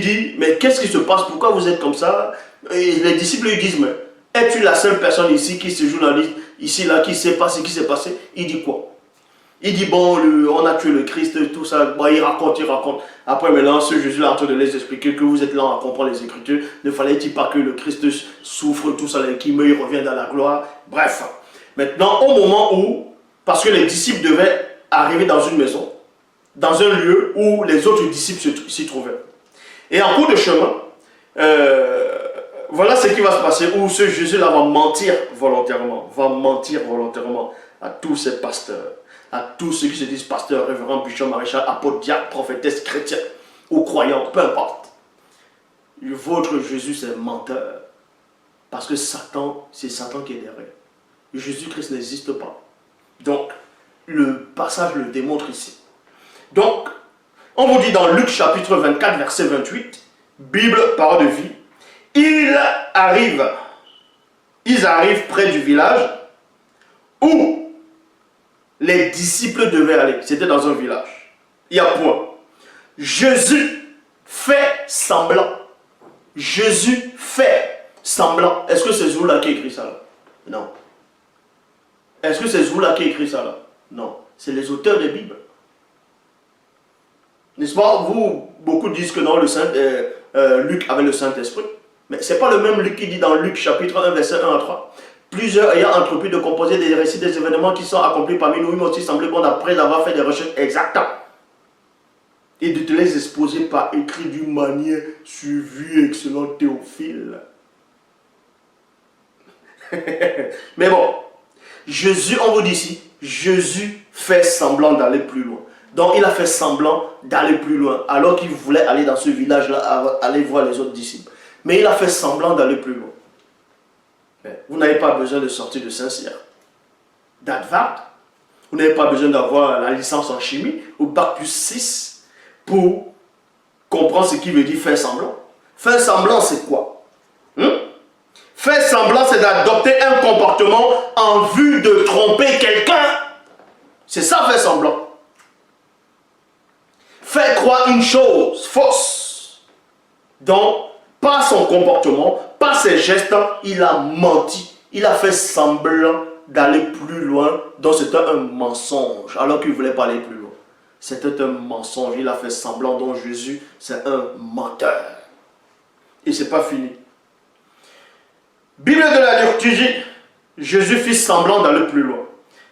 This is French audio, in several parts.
dit, mais qu'est-ce qui se passe? Pourquoi vous êtes comme ça? Et les disciples lui disent, mais es-tu la seule personne ici qui se journaliste, ici, là, qui sait pas ce qui s'est passé? Il dit quoi? Il dit, bon, on a tué le Christ, tout ça. Bon, il raconte. Après, maintenant, ce Jésus est en train de les expliquer que vous êtes là à comprendre les Écritures. Ne fallait-il pas que le Christ souffre, tout ça, qu'il meurt, il revient dans la gloire? Bref. Maintenant, au moment où, parce que les disciples devaient arriver dans une maison, dans un lieu où les autres disciples s'y trouvaient. Et en cours de chemin, voilà ce qui va se passer, où ce Jésus-là va mentir volontairement à tous ces pasteurs, à tous ceux qui se disent pasteurs, révérends, bishop, maréchal, apôtres, diacres, prophétesses, chrétiens, ou croyants, peu importe. Votre Jésus, c'est menteur. Parce que Satan, c'est Satan qui est derrière. Jésus-Christ n'existe pas. Donc, le passage le démontre ici. Donc, on vous dit dans Luc chapitre 24, verset 28, Bible, parole de vie, ils arrivent près du village où les disciples devaient aller. C'était dans un village. Il y a point. Jésus fait semblant. Jésus fait semblant. Est-ce que c'est Zoula qui a écrit ça là? Non. Est-ce que c'est Zoula qui a écrit ça là? Non. C'est les auteurs des Bibles. N'est-ce pas? Vous, beaucoup disent que non, Luc avait le Saint-Esprit. Mais ce n'est pas le même Luc qui dit dans Luc chapitre 1, verset 1 à 3. Plusieurs ayant entrepris de composer des récits des événements qui sont accomplis parmi nous, il m'a aussi semblé bon après avoir fait des recherches exactes et de te les exposer par écrit d'une manière suivie, excellent Théophile. Mais bon, Jésus, on vous dit ici, Jésus fait semblant d'aller plus loin. Donc il a fait semblant d'aller plus loin, alors qu'il voulait aller dans ce village-là, aller voir les autres disciples. Mais il a fait semblant d'aller plus loin. Vous n'avez pas besoin de sortir de Saint-Cyr, d'Advart. Vous n'avez pas besoin d'avoir la licence en chimie ou bac plus 6 pour comprendre ce qui veut dire faire semblant. Faire semblant, c'est quoi? Faire semblant, c'est d'adopter un comportement en vue de tromper quelqu'un. C'est ça, faire semblant. Faire croire une chose fausse. Donc, par son comportement, par ses gestes, il a menti. Il a fait semblant d'aller plus loin. Donc, c'était un mensonge. Alors qu'il ne voulait pas aller plus loin. C'était un mensonge. Il a fait semblant. Donc, Jésus, c'est un menteur. Et ce n'est pas fini. Bible de la liturgie, Jésus fit semblant d'aller plus loin.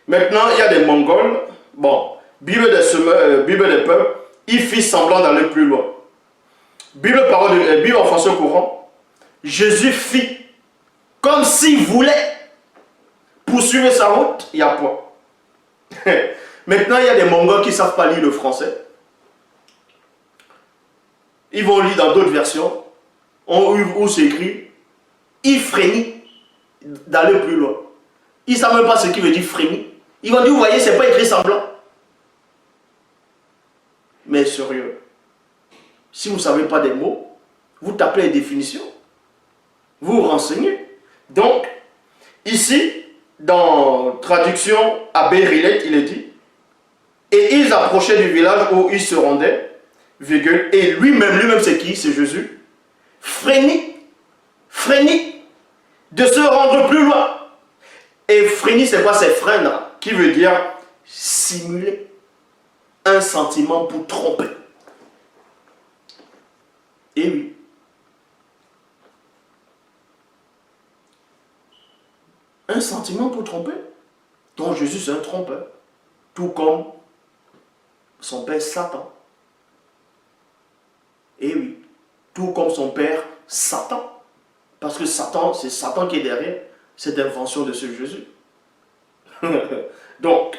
Maintenant, il y a des Mongols. Bon, Bible des peuples, il fit semblant d'aller plus loin. Bible en français courant, Jésus fit comme s'il voulait poursuivre sa route, il y a point. Maintenant, il y a des Mongols qui ne savent pas lire le français. Ils vont lire dans d'autres versions où c'est écrit il frémit d'aller plus loin. Ils ne savent même pas ce qui veut dire frémir. Ils vont dire, vous voyez, ce n'est pas écrit semblant. Mais sérieux, si vous ne savez pas des mots, vous tapez les définitions, vous vous renseignez. Donc, ici, dans traduction Abbé Rillet, il est dit, et ils approchaient du village où ils se rendaient, virgule, et lui-même c'est qui? C'est Jésus. Frémit de se rendre plus loin. Et frémir, c'est quoi? C'est freindre, qui veut dire simuler un sentiment pour tromper. Et oui. Un sentiment pour tromper. Donc Jésus, c'est un trompeur. Tout comme son père Satan. Et oui. Tout comme son père Satan. Parce que Satan, c'est Satan qui est derrière cette invention de ce Jésus. Donc,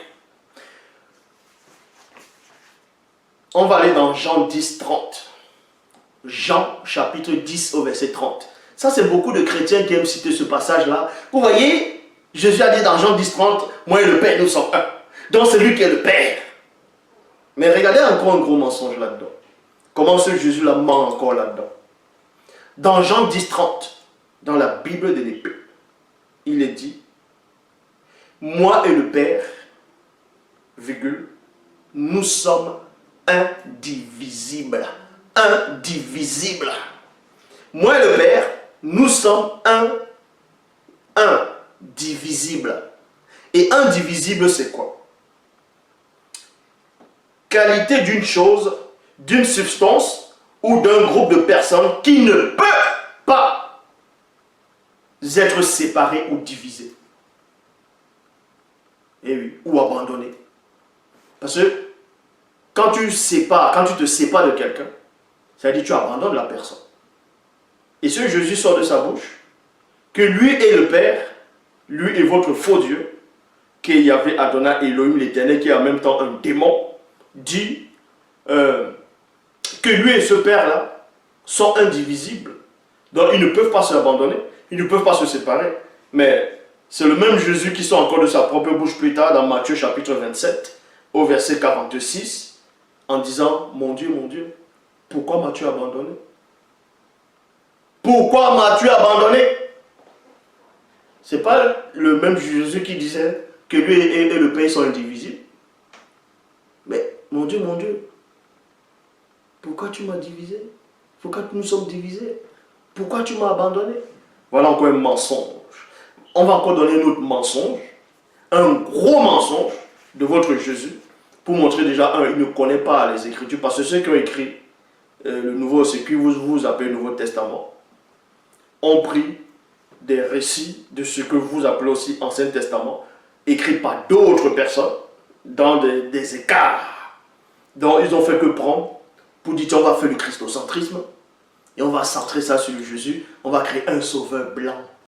on va aller dans Jean 10, 30. Jean chapitre 10 au verset 30. Ça, c'est beaucoup de chrétiens qui aiment citer ce passage-là. Vous voyez, Jésus a dit dans Jean 10, 30, moi et le Père, nous sommes un. Donc, c'est lui qui est le Père. Mais regardez encore un gros mensonge là-dedans. Comment ce Jésus-là ment encore là-dedans. Dans Jean 10, 30, dans la Bible de l'épée, il est dit, moi et le Père, virgule, nous sommes indivisibles. indivisibles. Moi et le Père, nous sommes indivisibles. Et indivisible, c'est quoi? Qualité d'une chose, d'une substance ou d'un groupe de personnes qui ne peut pas être séparées ou divisées. Et oui, ou abandonnées. Parce que quand tu te sépares de quelqu'un, ça veut dire que tu abandonnes la personne. Et ce Jésus sort de sa bouche, que lui est le Père, lui est votre faux Dieu, qu'il y avait Adonai Elohim l'Éternel, qui est en même temps un démon, dit que lui et ce Père-là sont indivisibles. Donc ils ne peuvent pas s'abandonner, ils ne peuvent pas se séparer. Mais c'est le même Jésus qui sort encore de sa propre bouche plus tard dans Matthieu chapitre 27, au verset 46, en disant, mon Dieu, pourquoi m'as-tu abandonné? Pourquoi m'as-tu abandonné? C'est pas le même Jésus qui disait que lui et le Père sont indivisibles. Mais mon Dieu, pourquoi tu m'as divisé? Pourquoi nous sommes divisés? Pourquoi tu m'as abandonné? Voilà encore un mensonge. On va encore donner un autre mensonge, un gros mensonge de votre Jésus, pour montrer déjà, il ne connaît pas les Écritures, parce que ceux qui ont écrit le Nouveau, ce que vous appelez le Nouveau Testament, ont pris des récits de ce que vous appelez aussi Ancien Testament, écrits par d'autres personnes, dans des écarts. Donc ils ont fait que prendre, pour dire, on va faire le christocentrisme, et on va centrer ça sur Jésus, on va créer un sauveur blanc.